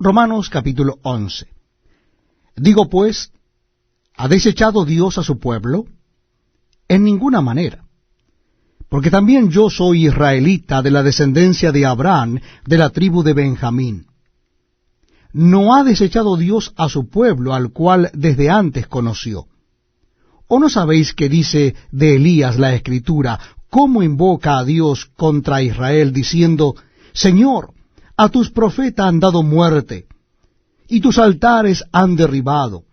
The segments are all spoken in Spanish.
Romanos capítulo 11. Digo pues, ¿ha desechado Dios a su pueblo? En ninguna manera. Porque también yo soy israelita de la descendencia de Abraham, de la tribu de Benjamín. ¿No ha desechado Dios a su pueblo, al cual desde antes conoció? ¿O no sabéis que dice de Elías la Escritura, cómo invoca a Dios contra Israel, diciendo, Señor, a tus profetas han dado muerte, y tus altares han derribado,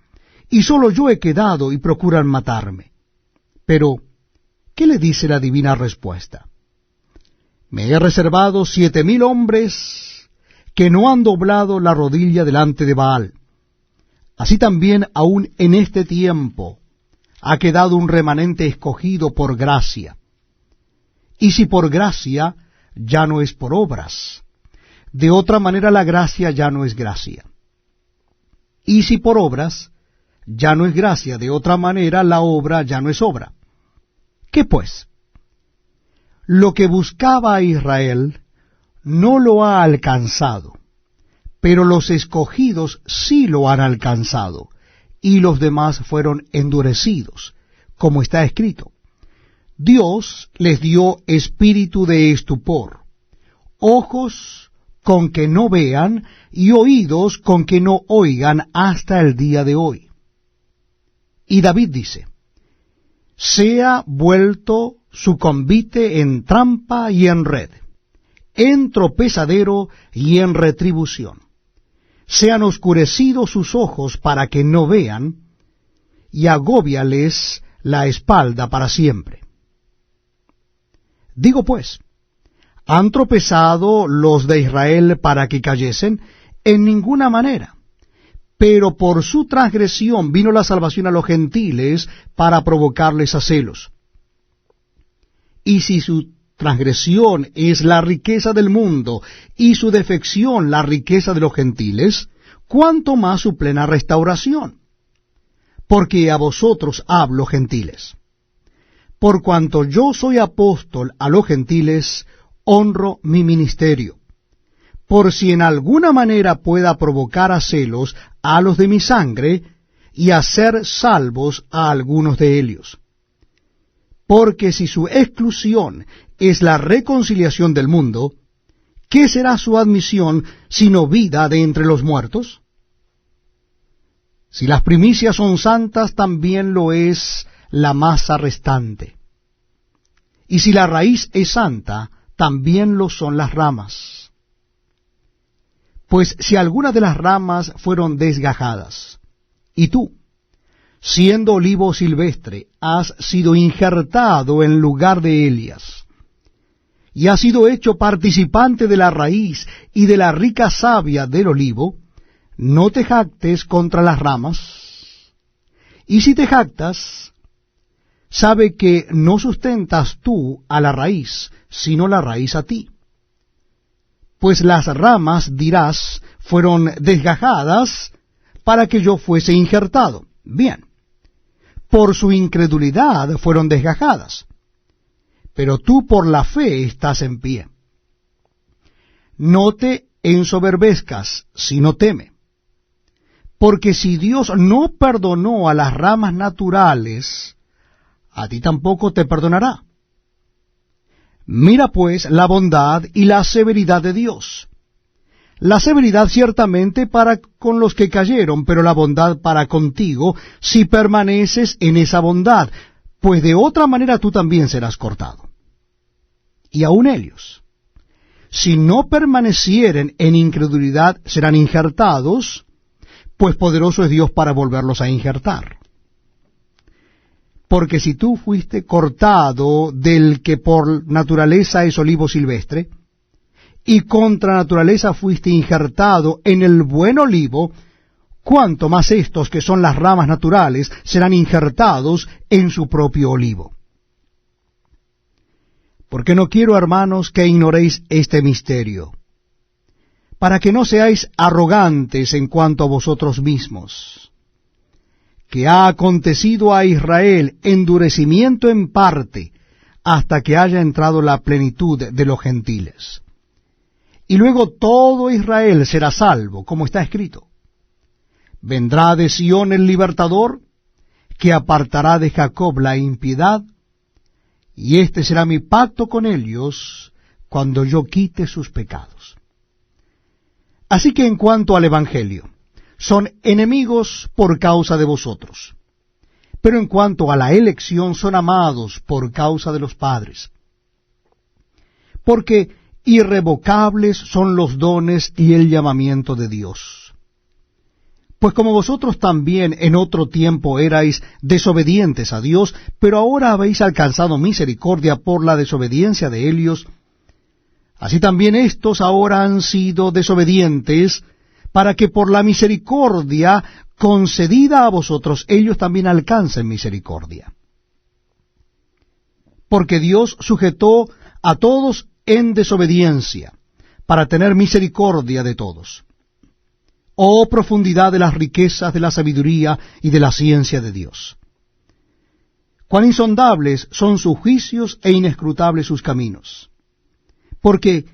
y solo yo he quedado y procuran matarme? Pero, ¿qué le dice la divina respuesta? Me he reservado 7,000 hombres que no han doblado la rodilla delante de Baal. Así también aún en este tiempo ha quedado un remanente escogido por gracia. Y si por gracia, ya no es por obras. De otra manera la gracia ya no es gracia. Y si por obras, ya no es gracia. De otra manera la obra ya no es obra. ¿Qué pues? Lo que buscaba a Israel no lo ha alcanzado, pero los escogidos sí lo han alcanzado, y los demás fueron endurecidos, como está escrito. Dios les dio espíritu de estupor, ojos con que no vean, y oídos con que no oigan hasta el día de hoy. Y David dice, sea vuelto su convite en trampa y en red, en tropezadero y en retribución. Sean oscurecidos sus ojos para que no vean, y agóbiales la espalda para siempre. Digo pues, ¿han tropezado los de Israel para que cayesen? En ninguna manera. Pero por su transgresión vino la salvación a los gentiles para provocarles a celos. Y si su transgresión es la riqueza del mundo, y su defección la riqueza de los gentiles, ¿cuánto más su plena restauración? Porque a vosotros hablo, gentiles. Por cuanto yo soy apóstol a los gentiles, honro mi ministerio, por si en alguna manera pueda provocar a celos a los de mi sangre, y hacer salvos a algunos de ellos. Porque si su exclusión es la reconciliación del mundo, ¿qué será su admisión sino vida de entre los muertos? Si las primicias son santas, también lo es la masa restante. Y si la raíz es santa, también lo son las ramas. Pues si algunas de las ramas fueron desgajadas, y tú, siendo olivo silvestre, has sido injertado en lugar de Elias, y has sido hecho participante de la raíz y de la rica savia del olivo, no te jactes contra las ramas. Y si te jactas, sabe que no sustentas tú a la raíz, sino la raíz a ti. Pues las ramas, dirás, fueron desgajadas para que yo fuese injertado. Bien, por su incredulidad fueron desgajadas, pero tú por la fe estás en pie. No te ensoberbezcas, sino teme. Porque si Dios no perdonó a las ramas naturales, a ti tampoco te perdonará. Mira pues la bondad y la severidad de Dios. La severidad ciertamente para con los que cayeron, pero la bondad para contigo, si permaneces en esa bondad, pues de otra manera tú también serás cortado. Y aun ellos, si no permanecieren en incredulidad, serán injertados, pues poderoso es Dios para volverlos a injertar. Porque si tú fuiste cortado del que por naturaleza es olivo silvestre, y contra naturaleza fuiste injertado en el buen olivo, cuánto más estos que son las ramas naturales serán injertados en su propio olivo. Porque no quiero, hermanos, que ignoréis este misterio, para que no seáis arrogantes en cuanto a vosotros mismos, que ha acontecido a Israel endurecimiento en parte, hasta que haya entrado la plenitud de los gentiles. y luego todo Israel será salvo, como está escrito. Vendrá de Sión el libertador, que apartará de Jacob la impiedad, y este será mi pacto con ellos, cuando yo quite sus pecados. Así que en cuanto al Evangelio, son enemigos por causa de vosotros, pero en cuanto a la elección son amados por causa de los padres. Porque irrevocables son los dones y el llamamiento de Dios. Pues como vosotros también en otro tiempo erais desobedientes a Dios, pero ahora habéis alcanzado misericordia por la desobediencia de ellos, así también éstos ahora han sido desobedientes, para que por la misericordia concedida a vosotros ellos también alcancen misericordia. Porque Dios sujetó a todos en desobediencia, para tener misericordia de todos. Oh profundidad de las riquezas de la sabiduría y de la ciencia de Dios. Cuán insondables son sus juicios e inescrutables sus caminos. Porque,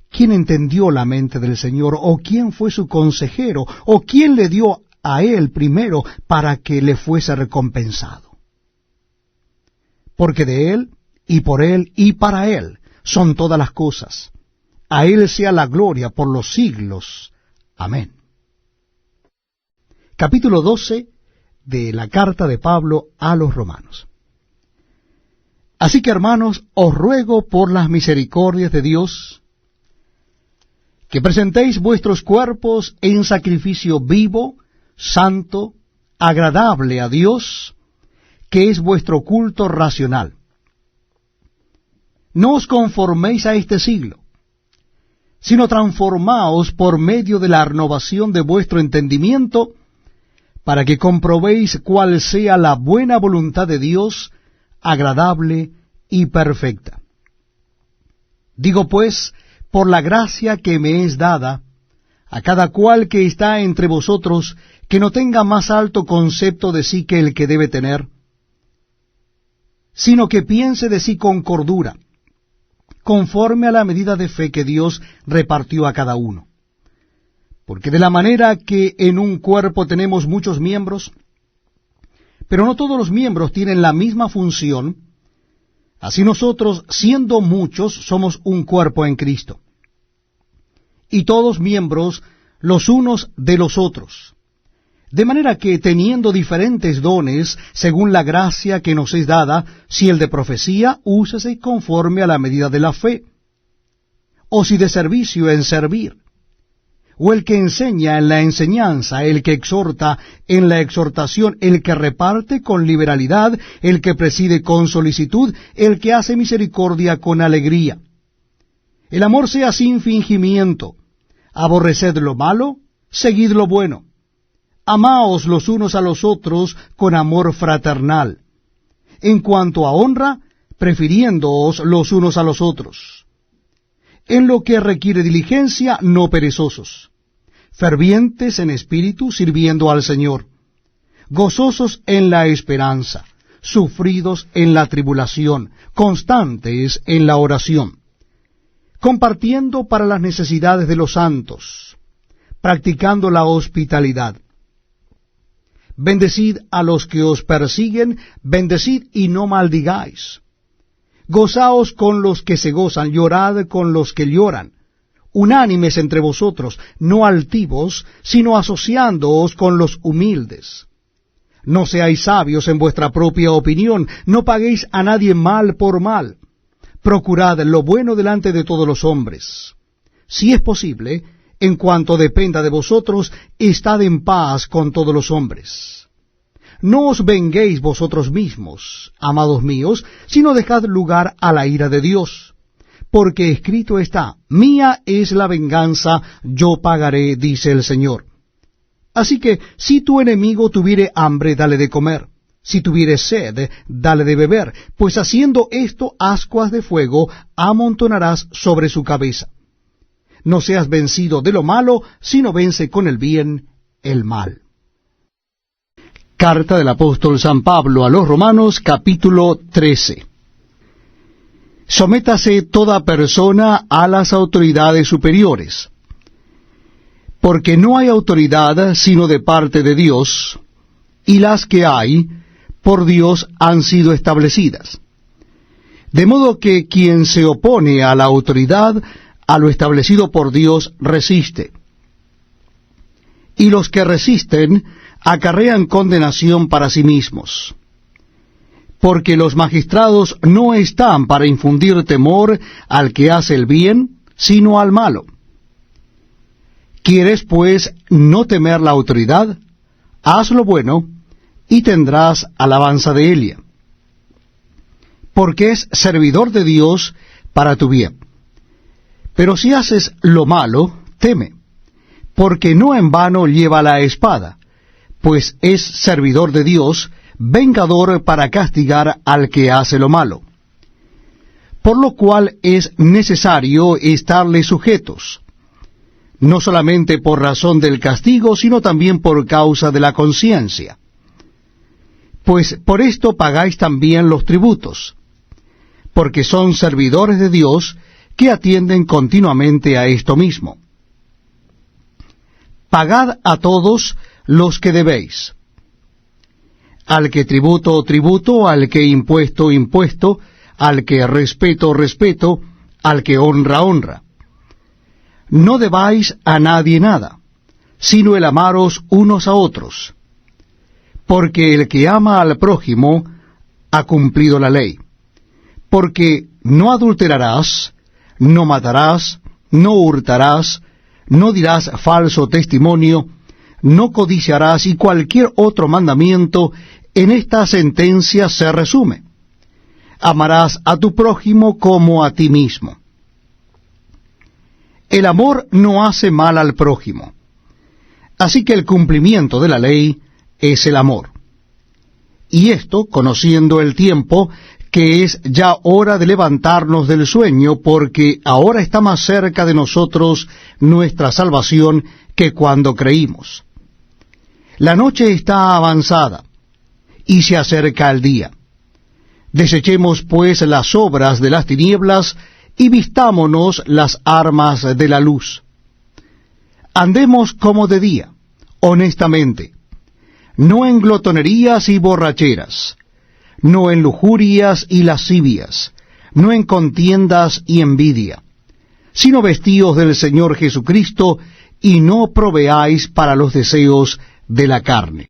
¿quién entendió la mente del Señor? ¿O quién fue su consejero? ¿O quién le dio a él primero para que le fuese recompensado? Porque de él, y por él, y para él, son todas las cosas. A él sea la gloria por los siglos. Amén. Capítulo 12 de la carta de Pablo a los Romanos. Así que, hermanos, os ruego por las misericordias de Dios, que presentéis vuestros cuerpos en sacrificio vivo, santo, agradable a Dios, que es vuestro culto racional. No os conforméis a este siglo, sino transformaos por medio de la renovación de vuestro entendimiento, para que comprobéis cuál sea la buena voluntad de Dios, agradable y perfecta. Digo pues, por la gracia que me es dada, a cada cual que está entre vosotros, que no tenga más alto concepto de sí que el que debe tener, sino que piense de sí con cordura, conforme a la medida de fe que Dios repartió a cada uno. Porque de la manera que en un cuerpo tenemos muchos miembros, pero no todos los miembros tienen la misma función, así nosotros, siendo muchos, somos un cuerpo en Cristo, y todos miembros los unos de los otros. De manera que, teniendo diferentes dones, según la gracia que nos es dada, si el de profecía, úsese conforme a la medida de la fe, o si de servicio, en servir, o el que enseña en la enseñanza, el que exhorta en la exhortación, el que reparte con liberalidad, el que preside con solicitud, el que hace misericordia con alegría. El amor sea sin fingimiento, aborreced lo malo, seguid lo bueno. Amaos los unos a los otros con amor fraternal. En cuanto a honra, prefiriéndoos los unos a los otros. En lo que requiere diligencia, no perezosos, fervientes en espíritu, sirviendo al Señor, gozosos en la esperanza, sufridos en la tribulación, constantes en la oración, compartiendo para las necesidades de los santos, practicando la hospitalidad. Bendecid a los que os persiguen, bendecid y no maldigáis. Gozaos con los que se gozan, llorad con los que lloran. Unánimes entre vosotros, no altivos, sino asociándoos con los humildes. No seáis sabios en vuestra propia opinión, no paguéis a nadie mal por mal. Procurad lo bueno delante de todos los hombres. Si es posible, en cuanto dependa de vosotros, estad en paz con todos los hombres. No os venguéis vosotros mismos, amados míos, sino dejad lugar a la ira de Dios. Porque escrito está, mía es la venganza, yo pagaré, dice el Señor. Así que, si tu enemigo tuviere hambre, dale de comer. Si tuviere sed, dale de beber, pues haciendo esto, ascuas de fuego amontonarás sobre su cabeza. No seas vencido de lo malo, sino vence con el bien el mal. Carta del apóstol San Pablo a los Romanos, capítulo 13. Sométase toda persona a las autoridades superiores, porque no hay autoridad sino de parte de Dios, y las que hay, por Dios han sido establecidas. De modo que quien se opone a la autoridad, a lo establecido por Dios, resiste. Y los que resisten acarrean condenación para sí mismos. Porque los magistrados no están para infundir temor al que hace el bien, sino al malo. ¿Quieres, pues, no temer la autoridad? Haz lo bueno, y tendrás alabanza de ella. Porque es servidor de Dios para tu bien. Pero si haces lo malo, teme, porque no en vano lleva la espada, pues es servidor de Dios, vengador para castigar al que hace lo malo. Por lo cual es necesario estarle sujetos, no solamente por razón del castigo, sino también por causa de la conciencia. Pues por esto pagáis también los tributos, porque son servidores de Dios que atienden continuamente a esto mismo. Pagad a todos los que debéis. Al que tributo, tributo; al que impuesto, impuesto; al que respeto, respeto; al que honra, honra. No debáis a nadie nada, sino el amaros unos a otros, porque el que ama al prójimo ha cumplido la ley. Porque no adulterarás, no matarás, no hurtarás, no dirás falso testimonio, no codiciarás, y cualquier otro mandamiento en esta sentencia se resume: amarás a tu prójimo como a ti mismo. El amor no hace mal al prójimo. Así que el cumplimiento de la ley es el amor. Y esto, conociendo el tiempo, que es ya hora de levantarnos del sueño, porque ahora está más cerca de nosotros nuestra salvación que cuando creímos. La noche está avanzada, y se acerca el día. Desechemos pues las obras de las tinieblas, y vistámonos las armas de la luz. Andemos como de día, honestamente, no en glotonerías y borracheras, no en lujurias y lascivias, no en contiendas y envidia, sino vestíos del Señor Jesucristo, y no proveáis para los deseos de la carne.